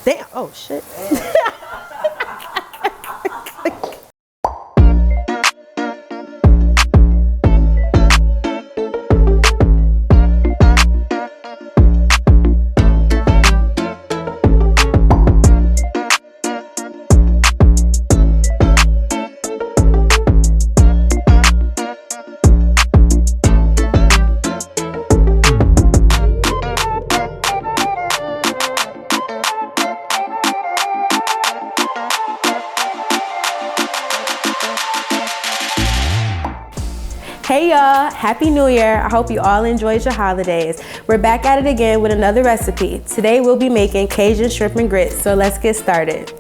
Damn, oh shit. Hey y'all, Happy New Year. I hope you all enjoyed your holidays. We're back at it again with another recipe. Today we'll be making Cajun shrimp and grits, so let's get started.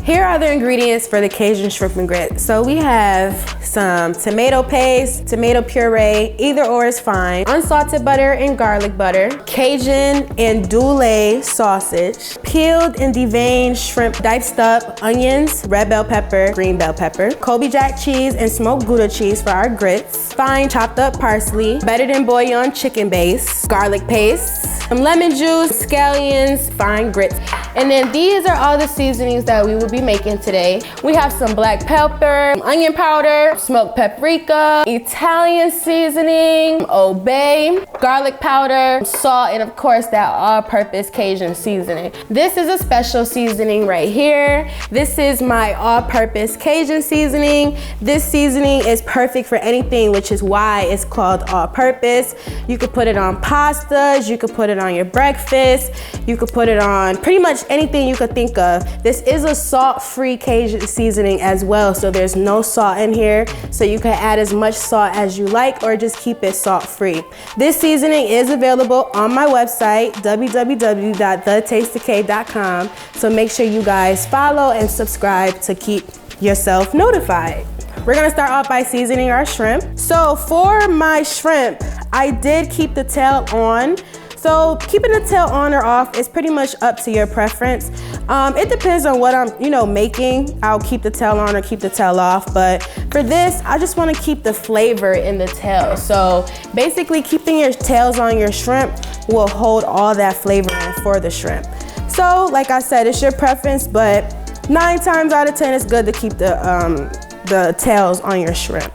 Here are the ingredients for the Cajun shrimp and grits. So we have some tomato paste, tomato puree, either or is fine, unsalted butter and garlic butter, Cajun andouille sausage, peeled and deveined shrimp diced up, onions, red bell pepper, green bell pepper, Colby Jack cheese and smoked Gouda cheese for our grits, fine chopped up parsley, bedded in bouillon chicken base, garlic paste, some lemon juice, scallions, fine grits. And then these are all the seasonings that we will be making today. We have some black pepper, onion powder, smoked paprika, Italian seasoning, Old Bay, garlic powder, salt, and of course that all-purpose Cajun seasoning. This is a special seasoning right here. This is my all-purpose Cajun seasoning. This seasoning is perfect for anything, which is why it's called all-purpose. You could put it on pastas, you could put it on your breakfast, you could put it on pretty much anything you could think of. This is a salt-free Cajun seasoning as well, so there's no salt in here, so you can add as much salt as you like or just keep it salt-free. This seasoning is available on my website, www.thetasteofkay.com, so make sure you guys follow and subscribe to keep yourself notified. We're gonna start off by seasoning our shrimp. So for my shrimp, I did keep the tail on. So keeping the tail on or off is pretty much up to your preference. It depends on what I'm, making. I'll keep the tail on or keep the tail off. But for this, I just want to keep the flavor in the tail. So basically, keeping your tails on your shrimp will hold all that flavor in for the shrimp. So like I said, it's your preference, but 9 times out of 10, it's good to keep the tails on your shrimp.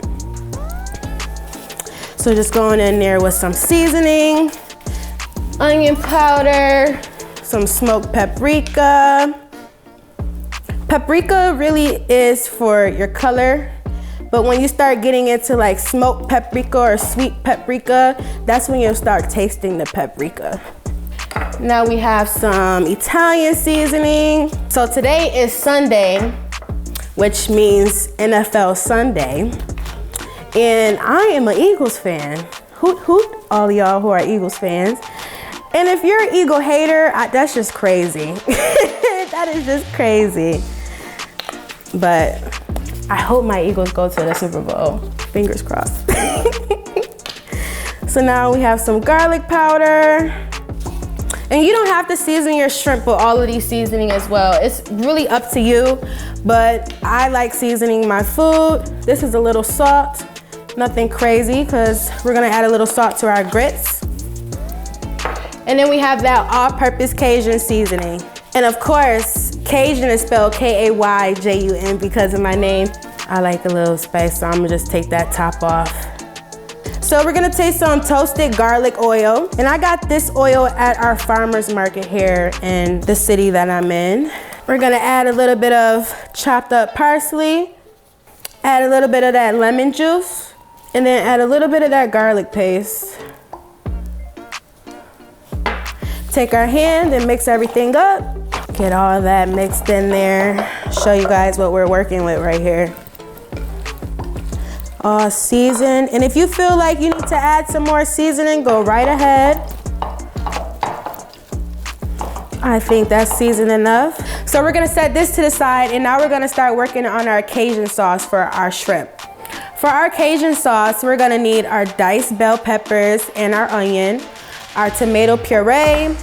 So just going in there with some seasoning. Onion powder, some smoked paprika. Paprika really is for your color, but when you start getting into like smoked paprika or sweet paprika, that's when you'll start tasting the paprika. Now we have some Italian seasoning. So today is Sunday, which means NFL Sunday, and I am an Eagles fan. Hoot hoot, all y'all who are Eagles fans. And if you're an Eagle hater, that's just crazy. That is just crazy. But I hope my Eagles go to the Super Bowl. Fingers crossed. So now we have some garlic powder. And you don't have to season your shrimp with all of these seasoning as well. It's really up to you, but I like seasoning my food. This is a little salt, nothing crazy, because we're gonna add a little salt to our grits. And then we have that all-purpose Cajun seasoning. And of course, Cajun is spelled K-A-Y-J-U-N because of my name. I like a little spice, so I'm gonna just take that top off. So we're gonna taste some toasted garlic oil. And I got this oil at our farmer's market here in the city that I'm in. We're gonna add a little bit of chopped up parsley, add a little bit of that lemon juice, and then add a little bit of that garlic paste. Take our hand and mix everything up. Get all that mixed in there. Show you guys what we're working with right here. All seasoned. And if you feel like you need to add some more seasoning, go right ahead. I think that's seasoned enough. So we're gonna set this to the side, and now we're gonna start working on our Cajun sauce for our shrimp. For our Cajun sauce, we're gonna need our diced bell peppers and our onion, our tomato puree,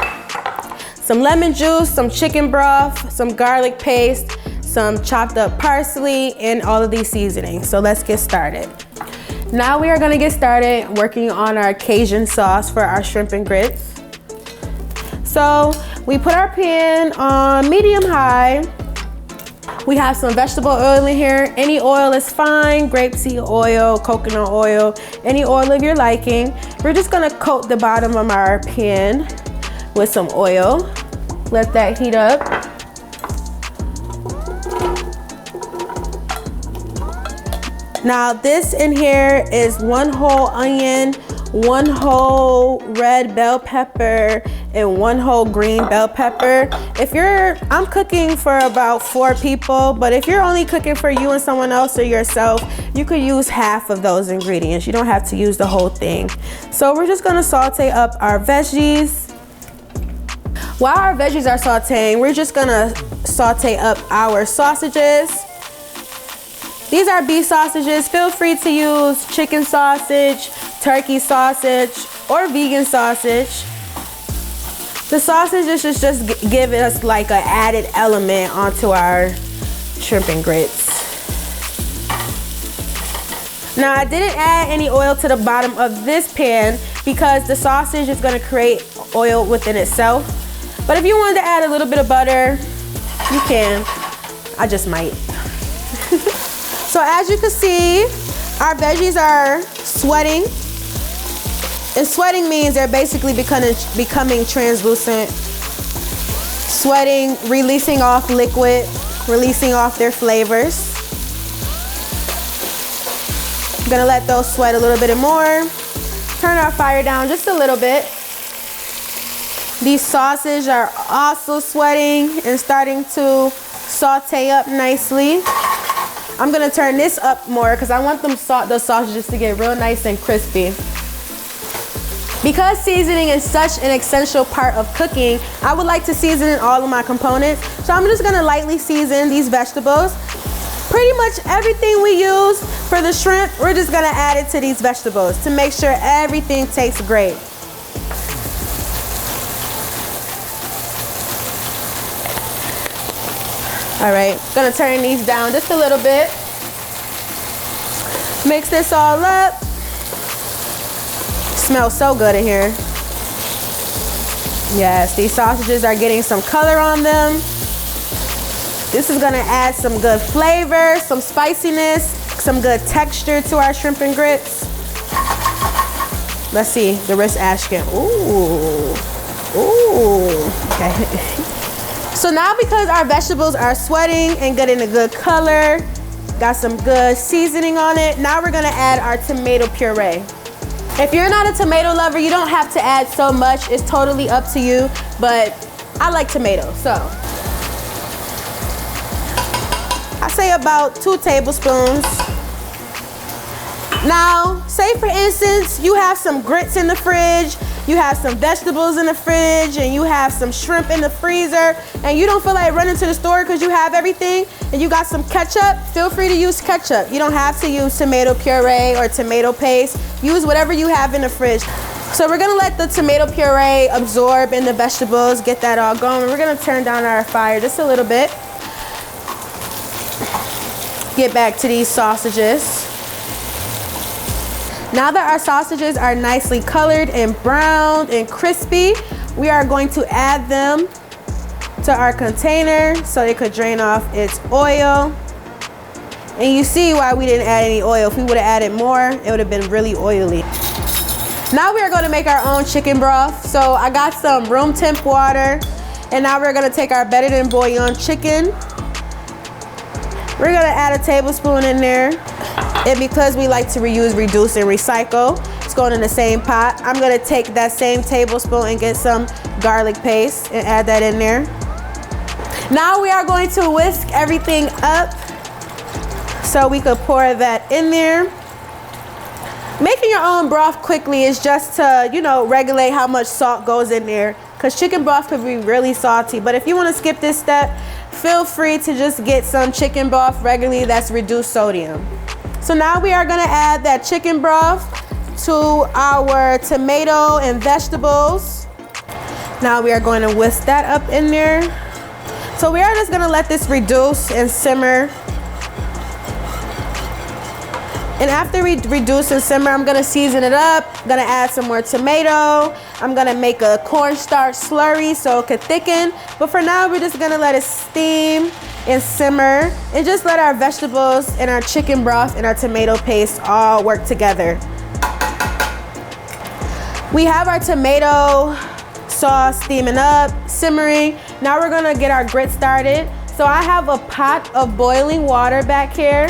some lemon juice, some chicken broth, some garlic paste, some chopped up parsley, and all of these seasonings. So let's get started. Now we are gonna get started working on our Cajun sauce for our shrimp and grits. So we put our pan on medium high. We have some vegetable oil in here. Any oil is fine, grapeseed oil, coconut oil, any oil of your liking. We're just gonna coat the bottom of our pan with some oil. Let that heat up. Now this in here is 1 whole onion, 1 whole red bell pepper, and 1 whole green bell pepper. I'm cooking for about 4 people, but if you're only cooking for you and someone else or yourself, you could use half of those ingredients. You don't have to use the whole thing. So we're just gonna saute up our veggies. While our veggies are sauteing, we're just gonna saute up our sausages. These are beef sausages. Feel free to use chicken sausage, turkey sausage, or vegan sausage. The sausages is just giving us like an added element onto our shrimp and grits. Now I didn't add any oil to the bottom of this pan because the sausage is gonna create oil within itself. But if you wanted to add a little bit of butter, you can. I just might. So as you can see, our veggies are sweating. And sweating means they're basically becoming translucent. Sweating, releasing off liquid, releasing off their flavors. I'm gonna let those sweat a little bit more. Turn our fire down just a little bit. These sausages are also sweating and starting to saute up nicely. I'm gonna turn this up more because I want the sausages to get real nice and crispy. Because seasoning is such an essential part of cooking, I would like to season all of my components. So I'm just gonna lightly season these vegetables. Pretty much everything we use for the shrimp, we're just gonna add it to these vegetables to make sure everything tastes great. All right, gonna turn these down just a little bit. Mix this all up. Smells so good in here. Yes, these sausages are getting some color on them. This is gonna add some good flavor, some spiciness, some good texture to our shrimp and grits. Let's see, the wrist ashkin. Ooh, ooh, okay. So now because our vegetables are sweating and getting a good color, got some good seasoning on it, now we're gonna add our tomato puree. If you're not a tomato lover, you don't have to add so much. It's totally up to you, but I like tomatoes, so. I say about 2 tablespoons. Now, say for instance, you have some grits in the fridge, you have some vegetables in the fridge, and you have some shrimp in the freezer, and you don't feel like running to the store because you have everything, and you got some ketchup, feel free to use ketchup. You don't have to use tomato puree or tomato paste. Use whatever you have in the fridge. So we're gonna let the tomato puree absorb in the vegetables, get that all going. We're gonna turn down our fire just a little bit. Get back to these sausages. Now that our sausages are nicely colored and browned and crispy, we are going to add them to our container so it could drain off its oil. And you see why we didn't add any oil. If we would have added more, it would have been really oily. Now we are going to make our own chicken broth. So I got some room temp water, and now we're going to take our bedded in bouillon chicken. We're going to add a tablespoon in there. And because we like to reuse, reduce, and recycle, it's going in the same pot. I'm gonna take that same tablespoon and get some garlic paste and add that in there. Now we are going to whisk everything up so we could pour that in there. Making your own broth quickly is just to, regulate how much salt goes in there, because chicken broth could be really salty. But if you want to skip this step, feel free to just get some chicken broth regularly that's reduced sodium. So now we are gonna add that chicken broth to our tomato and vegetables. Now we are going to whisk that up in there. So we are just gonna let this reduce and simmer. And after we reduce and simmer, I'm gonna season it up. I'm gonna add some more tomato. I'm gonna make a cornstarch slurry so it could thicken. But for now, we're just gonna let it steam and simmer and just let our vegetables and our chicken broth and our tomato paste all work together. We have our tomato sauce steaming up, simmering. Now we're gonna get our grits started. So I have a pot of boiling water back here.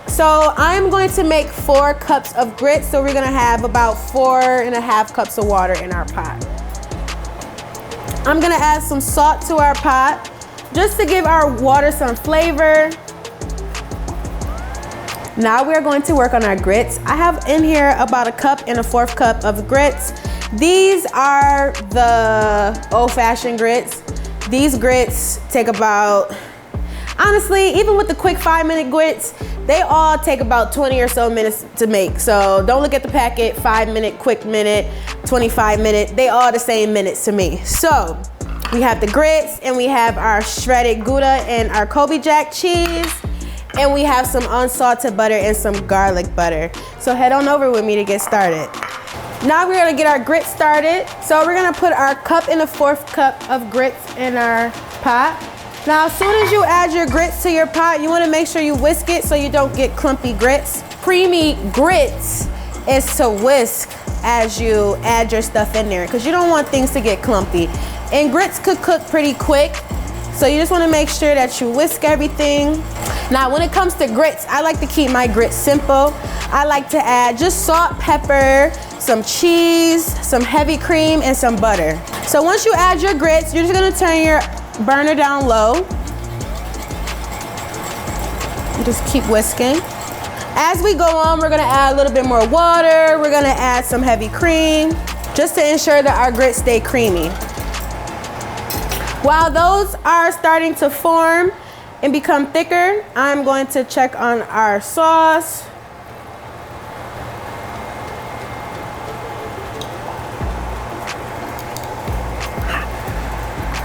So I'm going to make 4 cups of grits. So we're gonna have about 4.5 cups of water in our pot. I'm gonna add some salt to our pot just to give our water some flavor. Now we're going to work on our grits. I have in here about 1 cup and 1/4 cup of grits. These are the old-fashioned grits. These grits take about, honestly, even with the quick 5-minute grits, they all take about 20 or so minutes to make. So don't look at the packet, 5-minute, quick minute, 25-minute, they all the same minutes to me. So we have the grits and we have our shredded Gouda and our Kobe Jack cheese. And we have some unsalted butter and some garlic butter. So head on over with me to get started. Now we're gonna get our grits started. So we're gonna put our 1 1/4 cup of grits in our pot. Now, as soon as you add your grits to your pot, you wanna make sure you whisk it so you don't get clumpy grits. Creamy grits is to whisk as you add your stuff in there because you don't want things to get clumpy. And grits could cook pretty quick. So you just wanna make sure that you whisk everything. Now, when it comes to grits, I like to keep my grits simple. I like to add just salt, pepper, some cheese, some heavy cream, and some butter. So once you add your grits, you're just gonna turn your burner down low. Just keep whisking. As we go on, we're gonna add a little bit more water. We're gonna add some heavy cream, just to ensure that our grits stay creamy. While those are starting to form and become thicker, I'm going to check on our sauce.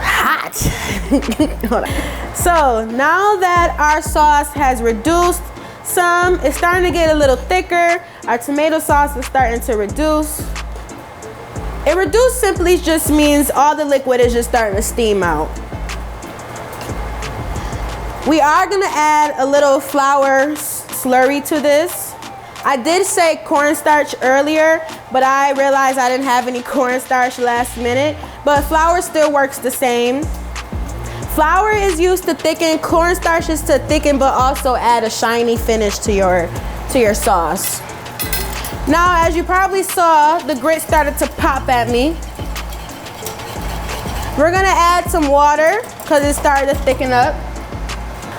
Hot. Hold on. So now that our sauce has reduced some, it's starting to get a little thicker. Our tomato sauce is starting to reduce. It reduced simply just means all the liquid is just starting to steam out. We are gonna add a little flour slurry to this. I did say cornstarch earlier, but I realized I didn't have any cornstarch last minute, but flour still works the same. Flour is used to thicken, cornstarch is to thicken, but also add a shiny finish to your sauce. Now, as you probably saw, the grits started to pop at me. We're gonna add some water because it started to thicken up.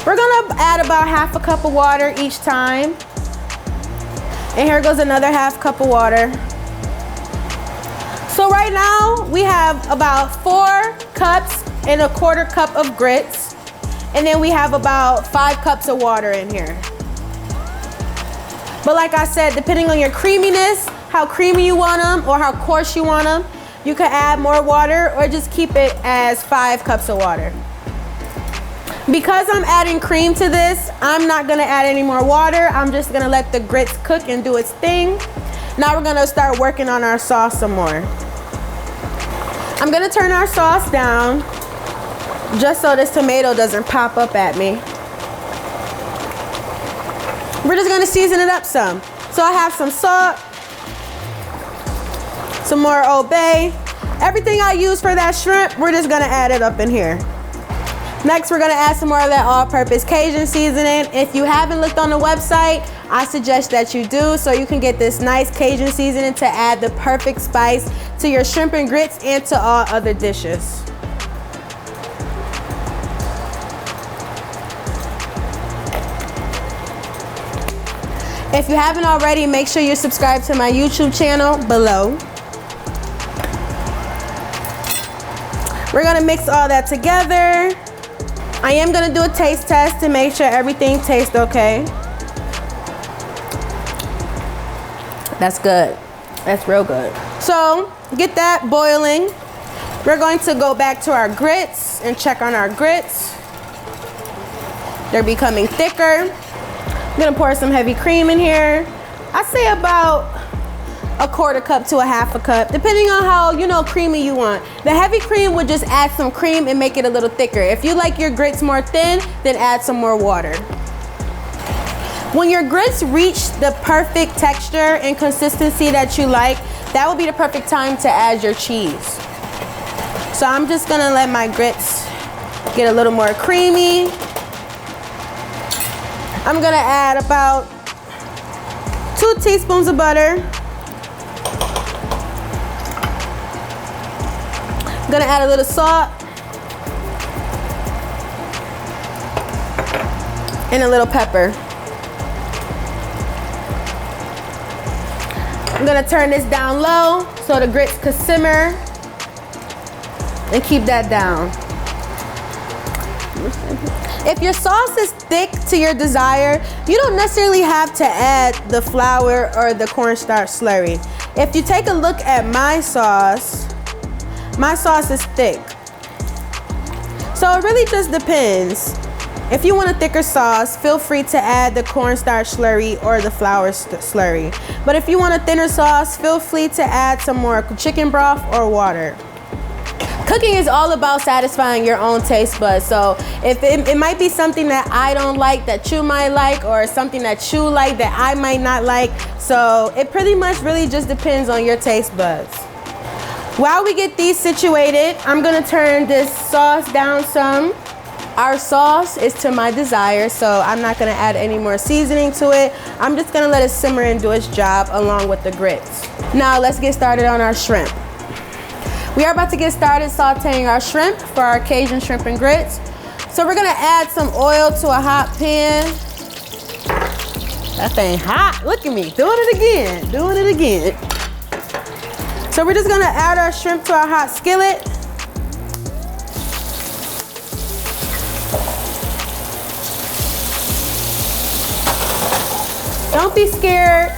We're gonna add about 1/2 cup of water each time. And here goes another 1/2 cup of water. So right now, we have about 4 cups and 1/4 cup of grits. And then we have about 5 cups of water in here. But like I said, depending on your creaminess, how creamy you want them or how coarse you want them, you can add more water or just keep it as 5 cups of water. Because I'm adding cream to this, I'm not gonna add any more water. I'm just gonna let the grits cook and do its thing. Now we're gonna start working on our sauce some more. I'm gonna turn our sauce down just so this tomato doesn't pop up at me. We're just gonna season it up some. So I have some salt, some more Old Bay. Everything I use for that shrimp, we're just gonna add it up in here. Next, we're gonna add some more of that all-purpose Cajun seasoning. If you haven't looked on the website, I suggest that you do so you can get this nice Cajun seasoning to add the perfect spice to your shrimp and grits and to all other dishes. If you haven't already, make sure you subscribe to my YouTube channel below. We're gonna mix all that together. I am gonna do a taste test to make sure everything tastes okay. That's good. That's real good. So get that boiling. We're going to go back to our grits and check on our grits. They're becoming thicker. I'm gonna pour some heavy cream in here. I say about a 1/4 cup to a 1/2 cup, depending on how, you know, creamy you want. The heavy cream would just add some cream and make it a little thicker. If you like your grits more thin, then add some more water. When your grits reach the perfect texture and consistency that you like, that will be the perfect time to add your cheese. So I'm just gonna let my grits get a little more creamy. I'm gonna add about 2 teaspoons of butter. I'm gonna add a little salt and a little pepper. I'm gonna turn this down low so the grits could simmer and keep that down. If your sauce is thick to your desire, you don't necessarily have to add the flour or the cornstarch slurry. If you take a look at my sauce is thick. So it really just depends. If you want a thicker sauce, feel free to add the cornstarch slurry or the flour slurry. But if you want a thinner sauce, feel free to add some more chicken broth or water. Cooking is all about satisfying your own taste buds. So if it might be something that I don't like that you might like, or something that you like that I might not like. So it pretty much really just depends on your taste buds. While we get these situated, I'm gonna turn this sauce down some. Our sauce is to my desire, so I'm not gonna add any more seasoning to it. I'm just gonna let it simmer and do its job along with the grits. Now let's get started on our shrimp. We are about to get started sauteing our shrimp for our Cajun shrimp and grits. So we're gonna add some oil to a hot pan. That thing hot, look at me, doing it again. So we're just gonna add our shrimp to our hot skillet. Don't be scared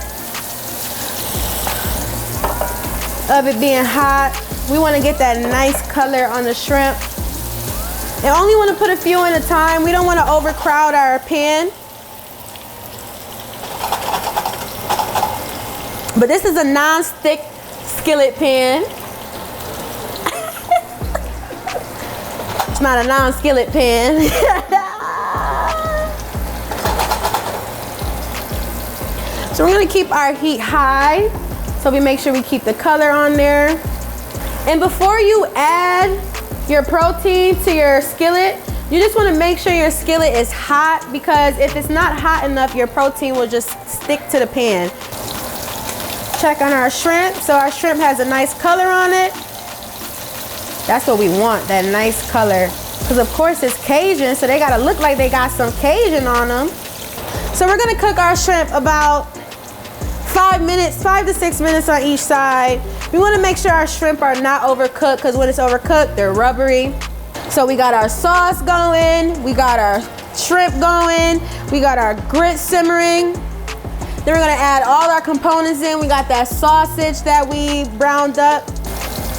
of it being hot. We want to get that nice color on the shrimp. And only want to put a few at a time. We don't want to overcrowd our pan. But this is a non-stick skillet pan. It's not a non-skillet pan. So we're gonna keep our heat high, so we make sure we keep the color on there. And before you add your protein to your skillet, you just wanna make sure your skillet is hot, because if it's not hot enough, your protein will just stick to the pan. Check on our shrimp. So our shrimp has a nice color on it. That's what we want, that nice color. Because of course it's Cajun, so they gotta look like they got some Cajun on them. So we're gonna cook our shrimp about 5 to 6 minutes on each side. We wanna make sure our shrimp are not overcooked, because when it's overcooked, they're rubbery. So we got our sauce going, we got our shrimp going, we got our grits simmering. Then we're gonna add all our components in. We got that sausage that we browned up.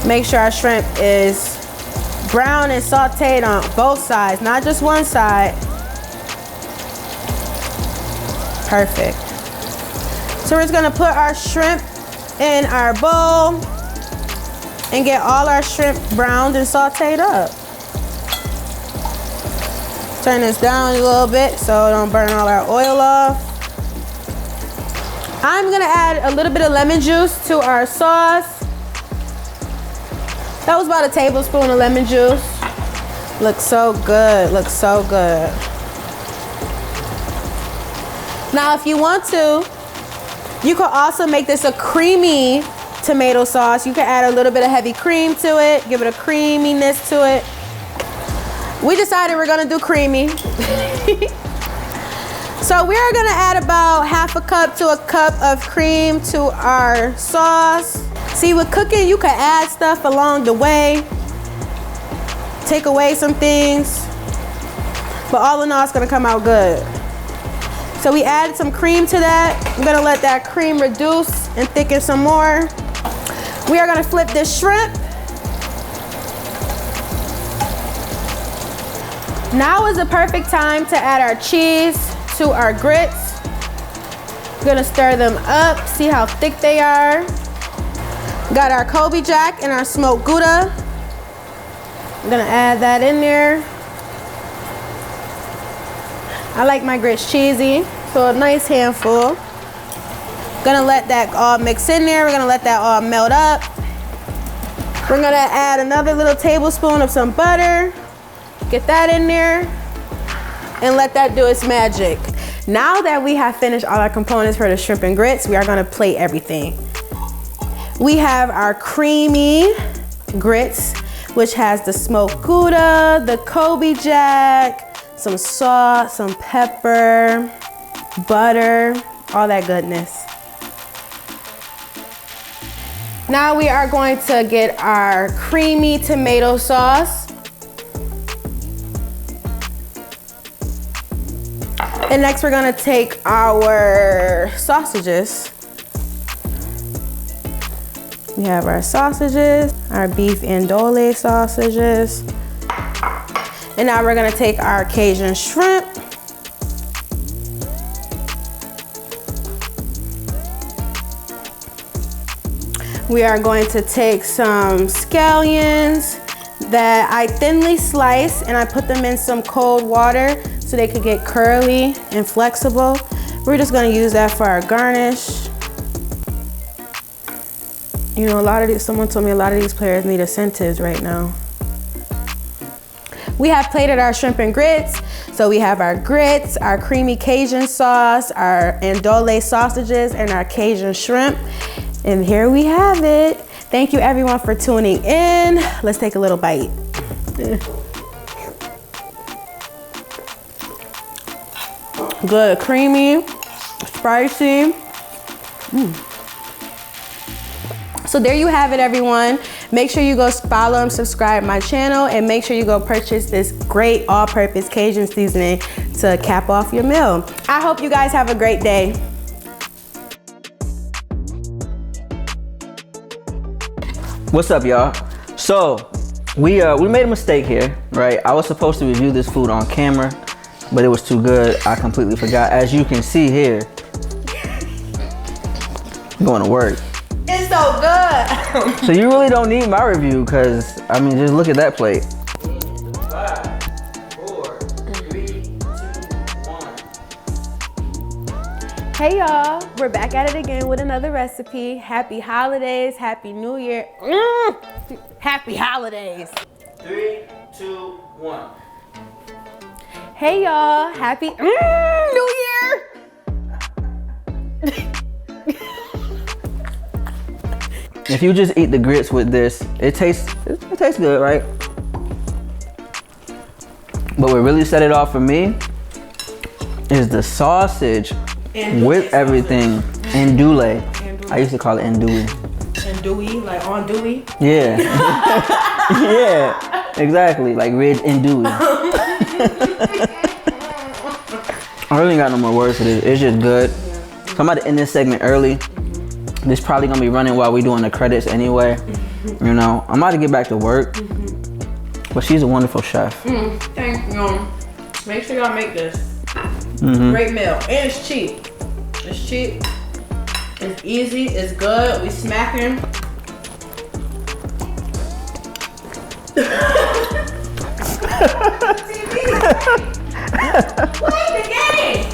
Make sure our shrimp is brown and sauteed on both sides, not just one side. Perfect. So we're just gonna put our shrimp in our bowl and get all our shrimp browned and sauteed up. Turn this down a little bit so it don't burn all our oil off. I'm gonna add a little bit of lemon juice to our sauce. That was about a tablespoon of lemon juice. Looks so good, looks so good. Now if you want to, you could also make this a creamy tomato sauce. You can add a little bit of heavy cream to it, give it a creaminess to it. We decided we're gonna do creamy. So we're gonna add about 1/2 cup to a cup of cream to our sauce. See, with cooking, you can add stuff along the way, take away some things, but all in all, it's gonna come out good. So we added some cream to that. I'm gonna let that cream reduce and thicken some more. We are gonna flip this shrimp. Now is the perfect time to add our cheese to our grits. We're gonna stir them up, see how thick they are. Got our Kobe Jack and our smoked Gouda. I'm gonna add that in there. I like my grits cheesy, so a nice handful. Gonna let that all mix in there. We're gonna let that all melt up. We're gonna add another little tablespoon of some butter. Get that in there and let that do its magic. Now that we have finished all our components for the shrimp and grits, we are gonna plate everything. We have our creamy grits, which has the smoked Gouda, the Kobe Jack, some salt, some pepper, butter, all that goodness. Now we are going to get our creamy tomato sauce. And next we're gonna take our sausages. We have our sausages, our beef andouille sausages. And now we're gonna take our Cajun shrimp. We are going to take some scallions that I thinly slice and I put them in some cold water so they could get curly and flexible. We're just gonna use that for our garnish. You know, someone told me a lot of these players need incentives right now. We have plated our shrimp and grits. So we have our grits, our creamy Cajun sauce, our andouille sausages, and our Cajun shrimp. And here we have it. Thank you everyone for tuning in. Let's take a little bite. Good, creamy, spicy. So there you have it, everyone. Make sure you go follow and subscribe my channel, and make sure you go purchase this great all-purpose Cajun seasoning to cap off your meal. I hope you guys have a great day. What's up, y'all? So we made a mistake here, right? I was supposed to review this food on camera, but it was too good. I completely forgot. As you can see here, I'm going to work. It's so good. So you really don't need my review, because I mean, just look at that plate. 5, 4, 3, 2, 1. Hey y'all, we're back at it again with another recipe. Happy holidays, happy new year. Happy holidays. 3, 2, 1. Hey y'all, happy new year. If you just eat the grits with this, it tastes good, right? But what really set it off for me is the sausage with everything. Andouille. I used to call it andouille. Andouille, like andouille? Yeah. Yeah, exactly. Like red andouille. I really ain't got no more words for this. It's just good. So I'm about to end this segment early. This probably gonna be running while we doing the credits anyway. You know, I'm about to get back to work. But she's a wonderful chef. Thank you. Make sure y'all make this. Great meal. And it's cheap. It's cheap. It's easy. It's good. We smacking. Play the game.